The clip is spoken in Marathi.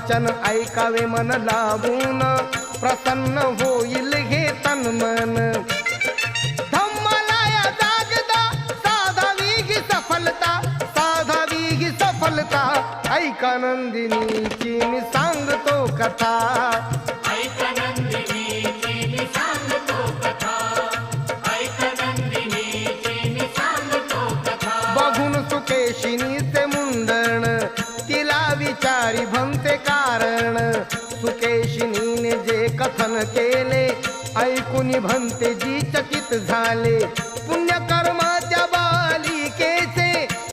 वचन ऐकावे मन लावून, प्रसन्न होईल हे तन मन. धम्माला जागदा साधावी ही सफलता, साधावी ही सफलता. ऐका नंदिनीची मी सांगतो कथा. ऐका नंदिनीची मी सांगतो कथा. ऐका नंदिनीची मी सांगतो कथा. बघून सुकेशिनीचे मुंडण, तिला विचारी भंते कारण. सुकेशिनीने जे कथन केले, ऐकून भंते